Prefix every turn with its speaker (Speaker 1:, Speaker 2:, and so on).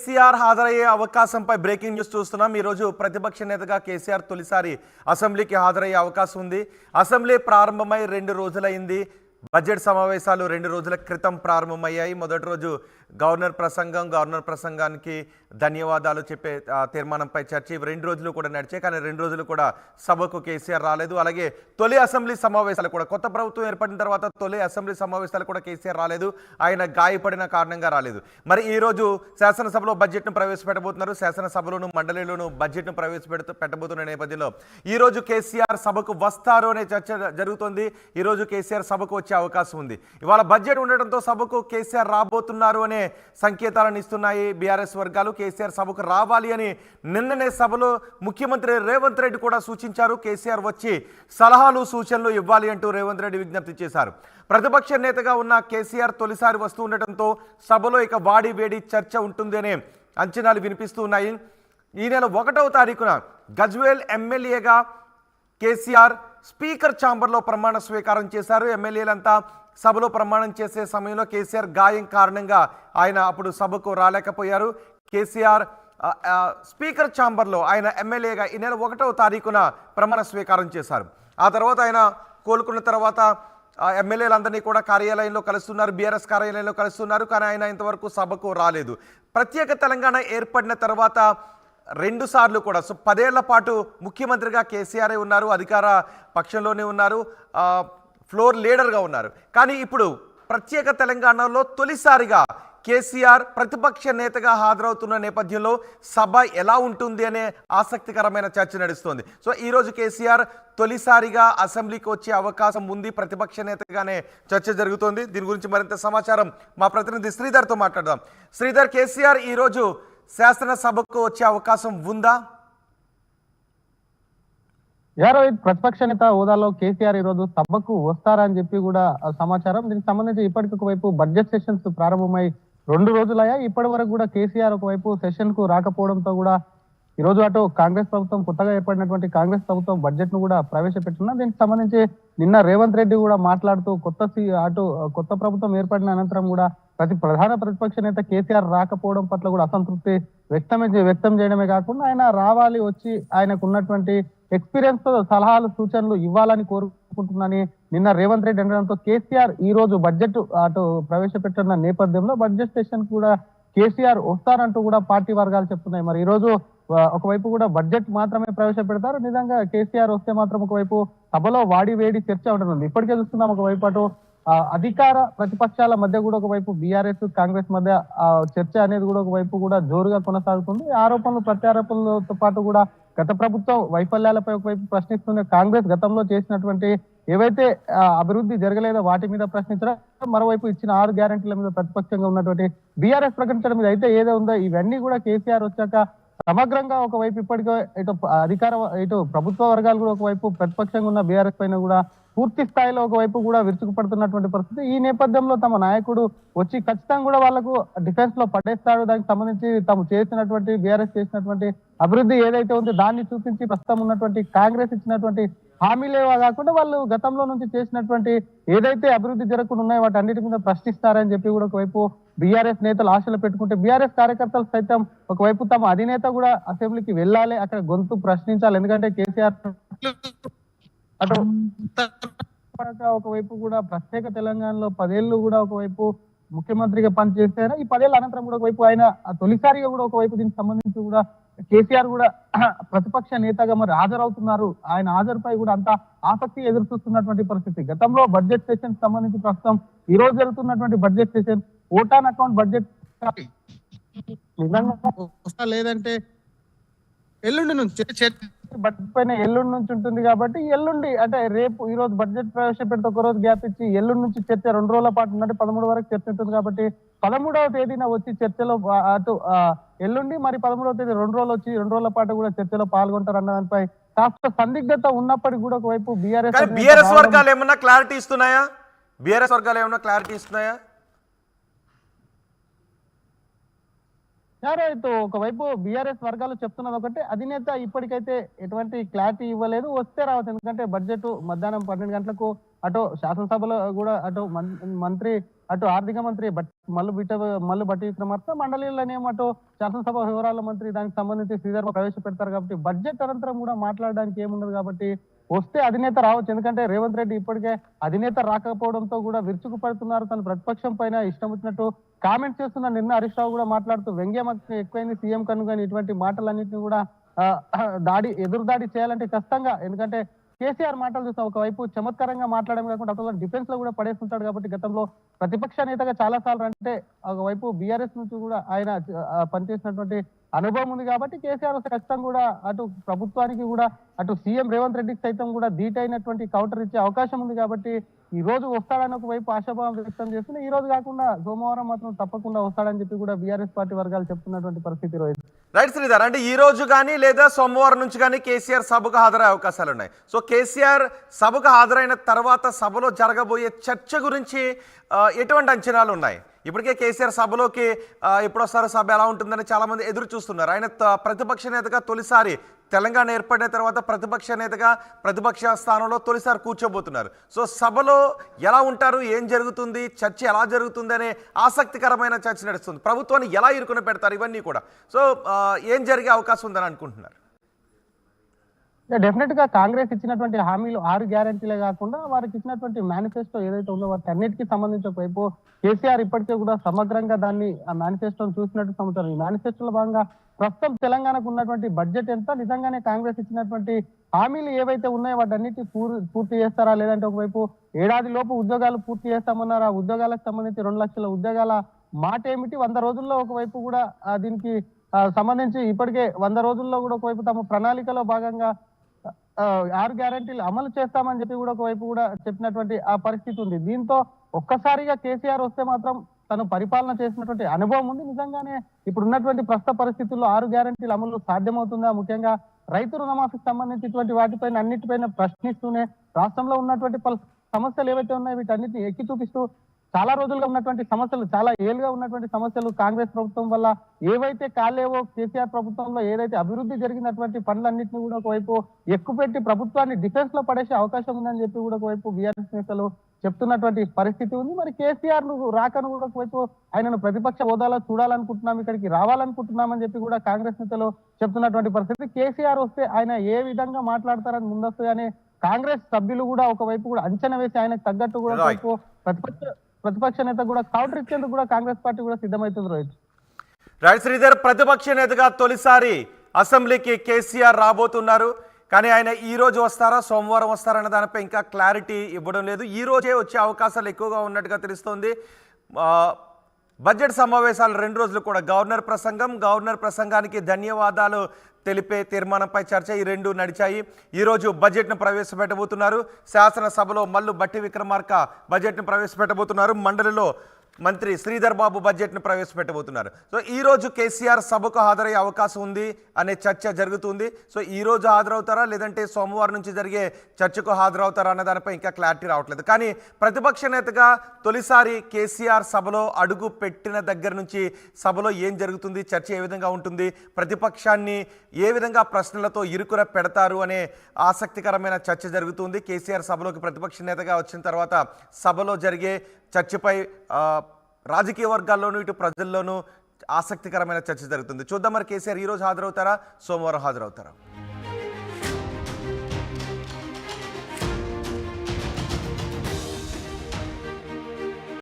Speaker 1: కేసీఆర్ హాజరయ్యే అవకాశంపై breaking news చూస్తున్నాం. ఈరోజు ప్రతిపక్ష నేతగా కేసీఆర్ తొలిసారి అసెంబ్లీకి హాజరయ్యే అవకాశం ఉంది. అసెంబ్లీ ప్రారంభమై 2 రోజులైంది. బడ్జెట్ సమావేశాలు 2 రోజుల క్రితం ప్రారంభమయ్యాయి. మొదటి రోజు గవర్నర్ ప్రసంగానికి ధన్యవాదాలు చెప్పే తీర్మానంపై చర్చ 2 రోజులు కూడా నడిచాయి. కానీ 2 రోజులు కూడా సభకు కేసీఆర్ రాలేదు. అలాగే తొలి అసెంబ్లీ సమావేశాలు కూడా, కొత్త ప్రభుత్వం ఏర్పడిన తర్వాత తొలి అసెంబ్లీ సమావేశాలు కూడా కేసీఆర్ రాలేదు. ఆయన గాయపడిన కారణంగా రాలేదు. మరి ఈరోజు శాసనసభలో బడ్జెట్ను ప్రవేశపెట్టబోతున్నారు. శాసనసభలోను మండలిలోను బడ్జెట్ను పెట్టబోతున్న నేపథ్యంలో ఈరోజు కేసీఆర్ సభకు వస్తారు అనే చర్చ జరుగుతోంది. ఈరోజు కేసీఆర్ సభకు వచ్చే అవకాశం ఉంది. ఇవాళ బడ్జెట్ ఉండడంతో సభకు కేసీఆర్ రాబోతున్నారు అనే సంకేతాలను ఇస్తున్నాయి బీఆర్ఎస్ వర్గాలు. కేసీఆర్ సభకు రావాలి అని నిన్ననే సభలో ముఖ్యమంత్రి రేవంత్ రెడ్డి కూడా సూచించారు. కేసీఆర్ వచ్చి సలహాలు సూచనలు ఇవ్వాలి అంటూ రేవంత్ రెడ్డి విజ్ఞప్తి చేశారు. ప్రతిపక్ష నేతగా ఉన్న కేసీఆర్ తొలిసారి వస్తూ ఉండటంతో సభలో ఇక వాడి వేడి చర్చ ఉంటుంది అనే అంచనాలు వినిపిస్తూ ఉన్నాయి. ఈ నెల 1వ తారీఖున గజ్వేల్ ఎమ్మెల్యేగా కేసీఆర్ స్పీకర్ ఛాంబర్లో ప్రమాణ స్వీకారం చేశారు. ఎమ్మెల్యేలంతా సభలో ప్రమాణం చేసే సమయంలో కేసీఆర్ గాయం కారణంగా ఆయన అప్పుడు సభకు రాలేకపోయారు. కేసీఆర్ స్పీకర్ ఛాంబర్లో ఆయన ఎమ్మెల్యేగా ఈ నెల 1వ తారీఖున ప్రమాణ స్వీకారం చేశారు. ఆ తర్వాత ఆయన కోలుకున్న తర్వాత ఎమ్మెల్యేలందరినీ కూడా కార్యాలయంలో కలుస్తున్నారు, బీఆర్ఎస్ కార్యాలయంలో కలుస్తున్నారు. కానీ ఆయన ఇంతవరకు సభకు రాలేదు. ప్రత్యేక తెలంగాణ ఏర్పడిన తర్వాత 2 సార్లు కూడా 10 ఏళ్ల పాటు ముఖ్యమంత్రిగా కేసీఆర్ ఉన్నారు, అధికార పక్షంలోనే ఉన్నారు, ఫ్లోర్ లీడర్గా ఉన్నారు. కానీ ఇప్పుడు ప్రత్యేక తెలంగాణలో తొలిసారిగా కేసీఆర్ ప్రతిపక్ష నేతగా హాజరవుతున్న నేపథ్యంలో సభ ఎలా ఉంటుంది అనే ఆసక్తికరమైన చర్చ నడుస్తోంది. సో ఈరోజు కేసీఆర్ తొలిసారిగా అసెంబ్లీకి వచ్చే అవకాశం ఉంది. ప్రతిపక్ష నేతగానే చర్చ జరుగుతోంది. దీని గురించి మరింత సమాచారం మా ప్రతినిధి శ్రీధర్తో మాట్లాడదాం. శ్రీధర్, కేసీఆర్ ఈరోజు శాసనసభకు వచ్చే అవకాశం ఉందా?
Speaker 2: ప్రతిపక్ష నేత హోదాలో కేసీఆర్ ఈ రోజు సభకు వస్తారని చెప్పి కూడా సమాచారం. దీనికి సంబంధించి ఇప్పటికి ఒకవైపు బడ్జెట్ సెషన్స్ ప్రారంభమై 2 రోజులయ్యాయి. ఇప్పటి వరకు కూడా కేసీఆర్ ఒకవైపు సెషన్ కు రాకపోవడంతో కూడా ఈ రోజు అటు కాంగ్రెస్ ప్రభుత్వం, కొత్తగా ఏర్పడినటువంటి కాంగ్రెస్ ప్రభుత్వం బడ్జెట్ ను కూడా ప్రవేశపెట్టున్నా. దీనికి సంబంధించి నిన్న రేవంత్ రెడ్డి కూడా మాట్లాడుతూ కొత్త ప్రభుత్వం ఏర్పడిన అనంతరం కూడా ప్రధాన ప్రతిపక్ష నేత కేసీఆర్ రాకపోవడం పట్ల కూడా అసంతృప్తి వ్యక్తం చేయడమే కాకుండా ఆయన రావాలి, వచ్చి ఆయనకు ఉన్నటువంటి ఎక్స్పీరియన్స్ తో సలహాలు సూచనలు ఇవ్వాలని కోరుకుంటున్నానని నిన్న రేవంత్ రెడ్డి అనడంతో కేసీఆర్ ఈ రోజు బడ్జెట్ ప్రవేశపెట్టిన నేపథ్యంలో బడ్జెట్ సెషన్ కూడా కేసీఆర్ వస్తారంటూ కూడా పార్టీ వర్గాలు చెప్తున్నాయి. మరి ఈ రోజు ఒకవైపు కూడా బడ్జెట్ మాత్రమే ప్రవేశపెడతారు. నిజంగా కేసీఆర్ వస్తే మాత్రం ఒకవైపు సభలో వాడి వేడి చర్చ ఉంటుంది. ఇప్పటికే చూస్తున్నాం ఒకవైపు అటు అధికార ప్రతిపక్షాల మధ్య కూడా ఒకవైపు బీఆర్ఎస్ కాంగ్రెస్ మధ్య చర్చ అనేది కూడా ఒకవైపు కూడా జోరుగా కొనసాగుతుంది. ఆరోపణలు ప్రత్యారోపణలతో పాటు కూడా గత ప్రభుత్వం వైఫల్యాలపై ఒకవైపు ప్రశ్నిస్తున్న కాంగ్రెస్ గతంలో చేసినటువంటి ఏవైతే అభివృద్ధి జరగలేదో వాటి మీద ప్రశ్నించడం, మరోవైపు ఇచ్చిన 6 గ్యారెంటీల మీద ప్రతిపక్షంగా ఉన్నటువంటి బీఆర్ఎస్ ప్రకటించడం మీద అయితే ఏదో ఉందో ఇవన్నీ కూడా కేసీఆర్ వచ్చాక సమగ్రంగా ఒకవైపు ఇప్పటికే ఇటు ప్రభుత్వ వర్గాలు కూడా ఒకవైపు ప్రతిపక్షంగా ఉన్న బీఆర్ఎస్ పైన కూడా పూర్తి స్థాయిలో ఒకవైపు కూడా విరుచుకుపడుతున్నటువంటి పరిస్థితి. ఈ నేపథ్యంలో తమ నాయకుడు వచ్చి ఖచ్చితంగా కూడా వాళ్ళకు డిఫెన్స్ లో పడేస్తాడు. దానికి సంబంధించి తాము చేసినటువంటి బీఆర్ఎస్ చేసినటువంటి అభివృద్ధి ఏదైతే ఉందో దాన్ని చూపించి ప్రస్తుతం ఉన్నటువంటి కాంగ్రెస్ ఇచ్చినటువంటి హామీలే కాకుండా వాళ్ళు గతంలో నుంచి చేసినటువంటి ఏదైతే అభివృద్ధి జరగకుండా ఉన్నాయో వాటి అన్నిటి మీద ప్రశ్నిస్తారని చెప్పి కూడా ఒకవైపు బీఆర్ఎస్ నేతలు ఆశలు పెట్టుకుంటే, బీఆర్ఎస్ కార్యకర్తలు సైతం ఒకవైపు తమ అధినేత కూడా అసెంబ్లీకి వెళ్ళాలి, అక్కడ గొంతు ప్రశ్నించాలి. ఎందుకంటే కేసీఆర్ అటు ఒకవైపు కూడా ప్రత్యేక తెలంగాణలో 10 ఏళ్ళు కూడా ఒకవైపు ముఖ్యమంత్రిగా పనిచేశారు. ఈ 10 ఏళ్ళ అనంతరం కూడా ఒకవైపు ఆయన తొలిసారిగా కూడా ఒకవైపు దీనికి సంబంధించి కూడా కేసీఆర్ కూడా ప్రతిపక్ష నేతగా మరి హాజరవుతున్నారు. ఆయన హాజరుపై కూడా అంత ఆసక్తి ఎదురు చూస్తున్నటువంటి పరిస్థితి. గతంలో బడ్జెట్ సెషన్ సంబంధించి ప్రస్తుతం ఈ రోజు జరుగుతున్నటువంటి budget session vote on account budget నిజంగా లేదంటే ఎల్లుండి నుంచి బడ్జెట్ పైన ఎల్లుండి నుంచి ఉంటుంది. కాబట్టి ఎల్లుండి అంటే రేపు ఈ రోజు బడ్జెట్ ప్రవేశపెడితే ఒక రోజు గ్యాప్ ఇచ్చి ఎల్లుండి నుంచి చర్చ 2 రోజుల పాటు ఉన్నట్టు 13 వరకు చర్చ ఉంటుంది. కాబట్టి 13వ తేదీన వచ్చి చర్చలో అటు ఎల్లుండి మరి 13వ తేదీ 2 రోజులు వచ్చి 2 రోజుల పాటు కూడా చర్చలో పాల్గొంటారు అన్న దానిపై కాస్త సందిగ్ధత ఉన్నప్పటికీ కూడా ఒకవైపు
Speaker 1: బీఆర్ఎస్ వర్గాలు ఏమన్నా క్లారిటీ ఇస్తున్నాయా?
Speaker 2: ఒకవైపు బీఆర్ఎస్ వర్గాలు చెప్తున్నది ఒకటి, అధినేత ఇప్పటికైతే ఎటువంటి క్లారిటీ ఇవ్వలేదు. వస్తే రావచ్చు. ఎందుకంటే బడ్జెట్ మధ్యాహ్నం 12 గంటలకు అటు శాసనసభలో కూడా అటు మంత్రి అటు ఆర్థిక మంత్రి మల్లు బట్టి విక్రమార్క, మండలిలోనేమో అటు శాసనసభ వివరాల మంత్రి దానికి సంబంధించి శ్రీధర్ ప్రవేశపెడతారు కాబట్టి బడ్జెట్ అనంతరం కూడా మాట్లాడడానికి ఏముండదు కాబట్టి వస్తే అధినేత రావచ్చు. ఎందుకంటే రేవంత్ రెడ్డి ఇప్పటికే అధినేత రాకపోవడంతో కూడా విరుచుకుపడుతున్నారు. తన ప్రతిపక్షం పైన ఇష్టం వచ్చినట్టు కామెంట్ చేస్తున్న నిన్న హరీష్ రావు కూడా మాట్లాడుతూ వ్యంగ్యం ఎక్కువైంది సీఎం కను కానీ ఇటువంటి మాటలన్నింటినీ కూడా ఎదురుదాడి చేయాలంటే కష్టంగా. ఎందుకంటే కేసీఆర్ మాటలు చూస్తాం, ఒకవైపు చమత్కారంగా మాట్లాడడం కాకుండా అక్కడ డిఫెన్స్ లో కూడా పడేస్తుంటాడు కాబట్టి గతంలో ప్రతిపక్ష నేతగా చాలా సార్లు అంటే ఒకవైపు బీఆర్ఎస్ నుంచి కూడా ఆయన పనిచేసినటువంటి అనుభవం ఉంది కాబట్టి కేసీఆర్ ఖచ్చితంగా కూడా అటు ప్రభుత్వానికి కూడా అటు సీఎం రేవంత్ రెడ్డికి సైతం కూడా ధీటైనటువంటి కౌంటర్ ఇచ్చే అవకాశం ఉంది కాబట్టి ఈ రోజు వస్తాడని ఒకవైపు ఆశాభావం వ్యక్తం చేస్తుంది. ఈ రోజు కాకుండా సోమవారం మాత్రం తప్పకుండా వస్తాడని చెప్పి కూడా బీఆర్ఎస్ పార్టీ వర్గాలు చెప్తున్నటువంటి పరిస్థితి రోహిత్.
Speaker 1: రైట్ శ్రీధర్, అంటే ఈ రోజు కానీ లేదా సోమవారం నుంచి కానీ కేసీఆర్ సభకు హాజరయ్యే అవకాశాలు ఉన్నాయి. సో కేసీఆర్ సభకు హాజరైన తర్వాత సభలో జరగబోయే చర్చ గురించి ఎటువంటి అంచనాలు ఉన్నాయి? ఇప్పటికే కేసీఆర్ సభలోకి ఎప్పుడు వస్తారో, సభ ఎలా ఉంటుందని చాలామంది ఎదురు చూస్తున్నారు. ఆయన ప్రతిపక్ష నేతగా తొలిసారి తెలంగాణ ఏర్పడిన తర్వాత ప్రతిపక్ష నేతగా ప్రతిపక్ష స్థానంలో తొలిసారి కూర్చోబోతున్నారు. సో సభలో ఎలా ఉంటారు, ఏం జరుగుతుంది, చర్చ ఎలా జరుగుతుంది అనే ఆసక్తికరమైన చర్చ నడుస్తుంది. ప్రభుత్వాన్ని ఎలా ఇరుకున పెడతారు, ఇవన్నీ కూడా. సో ఏం జరిగే అవకాశం ఉందని అనుకుంటున్నారు?
Speaker 2: డెఫినెట్ గా కాంగ్రెస్ ఇచ్చినటువంటి హామీలు 6 గ్యారంటీలే కాకుండా వారికి ఇచ్చినటువంటి మేనిఫెస్టో ఏదైతే ఉందో వాటి అన్నిటికీ సంబంధించి ఒకవైపు కేసీఆర్ ఇప్పటికే కూడా సమగ్రంగా దాన్ని ఆ మేనిఫెస్టోను చూసినట్టు సమాచారం. ఈ మేనిఫెస్టోలో భాగంగా ప్రస్తుతం తెలంగాణకు ఉన్నటువంటి బడ్జెట్ ఎంత, నిజంగానే కాంగ్రెస్ ఇచ్చినటువంటి హామీలు ఏవైతే ఉన్నాయో వాటన్నిటి పూర్తి చేస్తారా, లేదంటే ఒకవైపు ఏడాది లోపు ఉద్యోగాలు పూర్తి చేస్తామన్నారా, ఉద్యోగాలకు సంబంధించి 2 లక్షల ఉద్యోగాల మాట ఏమిటి, 100 రోజుల్లో ఒకవైపు కూడా దీనికి సంబంధించి ఇప్పటికే 100 రోజుల్లో కూడా ఒకవైపు తమ ప్రణాళికలో భాగంగా 6 గ్యారంటీలు అమలు చేస్తామని చెప్పి కూడా ఒకవైపు కూడా చెప్పినటువంటి ఆ పరిస్థితి ఉంది. దీంతో ఒక్కసారిగా కేసీఆర్ వస్తే మాత్రం తను పరిపాలన చేసినటువంటి అనుభవం ఉంది. నిజంగానే ఇప్పుడు ఉన్నటువంటి ప్రస్తుత పరిస్థితుల్లో 6 గ్యారంటీలు అమలు సాధ్యమవుతుందా, ముఖ్యంగా రైతు రుణమాఫీకి సంబంధించినటువంటి వాటిపైన అన్నిటిపైన ప్రశ్నిస్తూనే రాష్ట్రంలో ఉన్నటువంటి పలు సమస్యలు ఏవైతే ఉన్నాయో వీటన్నిటిని ఎక్కి చూపిస్తూ చాలా రోజులుగా ఉన్నటువంటి సమస్యలు, చాలా ఏళ్ళుగా ఉన్నటువంటి సమస్యలు కాంగ్రెస్ ప్రభుత్వం వల్ల ఏవైతే కాలేవో కేసీఆర్ ప్రభుత్వంలో ఏదైతే అభివృద్ధి జరిగినటువంటి పనులన్నింటినీ కూడా ఒకవైపు ఎక్కుపెట్టి ప్రభుత్వాన్ని డిఫెన్స్ లో పడేసే అవకాశం ఉందని చెప్పి కూడా ఒకవైపు బీఆర్ఎస్ నేతలు చెప్తున్నటువంటి పరిస్థితి ఉంది. మరి కేసీఆర్ రాకను కూడా ఒకవైపు ఆయనను ప్రతిపక్ష హోదాలో చూడాలనుకుంటున్నాం, ఇక్కడికి రావాలనుకుంటున్నామని చెప్పి కూడా కాంగ్రెస్ నేతలు చెప్తున్నటువంటి పరిస్థితి. కేసీఆర్ వస్తే ఆయన ఏ విధంగా మాట్లాడతారని ముందస్తుగానే కాంగ్రెస్ సభ్యులు కూడా ఒకవైపు కూడా అంచనా వేసి ఆయనకు తగ్గట్టు కూడా ఒకవైపు ప్రతిపక్ష నేత కూడా కౌంటర్ ఇచ్చేందుకు కూడా కాంగ్రెస్ పార్టీ కూడా సిద్ధమవుతుంది రోహిత్.
Speaker 1: రైట్ శ్రీధర్, ప్రతిపక్ష నేతగా తొలిసారి అసెంబ్లీకి కేసీఆర్ రాబోతున్నారు. కానీ ఆయన ఈ రోజు వస్తారా, సోమవారం వస్తారన్న దానిపై ఇంకా క్లారిటీ ఇవ్వడం లేదు. ఈ రోజే వచ్చే అవకాశాలు ఎక్కువగా ఉన్నట్టుగా తెలుస్తోంది. బడ్జెట్ సమావేశాలు 2 రోజులు కూడా గవర్నర్ ప్రసంగానికి ధన్యవాదాలు తెలిపే తీర్మానంపై చర్చ ఈ 2 నడిచాయి. ఈరోజు బడ్జెట్ను ప్రవేశపెట్టబోతున్నారు. శాసనసభలో మల్లు బట్టి విక్రమార్క బడ్జెట్ను ప్రవేశపెట్టబోతున్నారు. మండలిలో మంత్రి శ్రీధర్ బాబు బడ్జెట్ను ప్రవేశపెట్టబోతున్నారు. సో ఈరోజు కేసీఆర్ సభకు హాజరయ్యే అవకాశం ఉంది అనే చర్చ జరుగుతుంది. సో ఈరోజు హాజరవుతారా, లేదంటే సోమవారం నుంచి జరిగే చర్చకు హాజరవుతారా అనే దానిపై ఇంకా క్లారిటీ రావట్లేదు. కానీ ప్రతిపక్ష నేతగా తొలిసారి కేసీఆర్ సభలో అడుగు పెట్టిన దగ్గర నుంచి సభలో ఏం జరుగుతుంది, చర్చ ఏ విధంగా ఉంటుంది, ప్రతిపక్షాన్ని ఏ విధంగా ప్రశ్నలతో ఇరుకున పెడతారు అనే ఆసక్తికరమైన చర్చ జరుగుతుంది. కేసీఆర్ సభలోకి ప్రతిపక్ష నేతగా వచ్చిన తర్వాత సభలో జరిగే చర్చపై రాజకీయ వర్గాల్లోనూ ఇటు ప్రజల్లోనూ ఆసక్తికరమైన చర్చ జరుగుతుంది. చూద్దాం మరి కేసీఆర్ ఈరోజు హాజరవుతారా, సోమవారం హాజరవుతారా?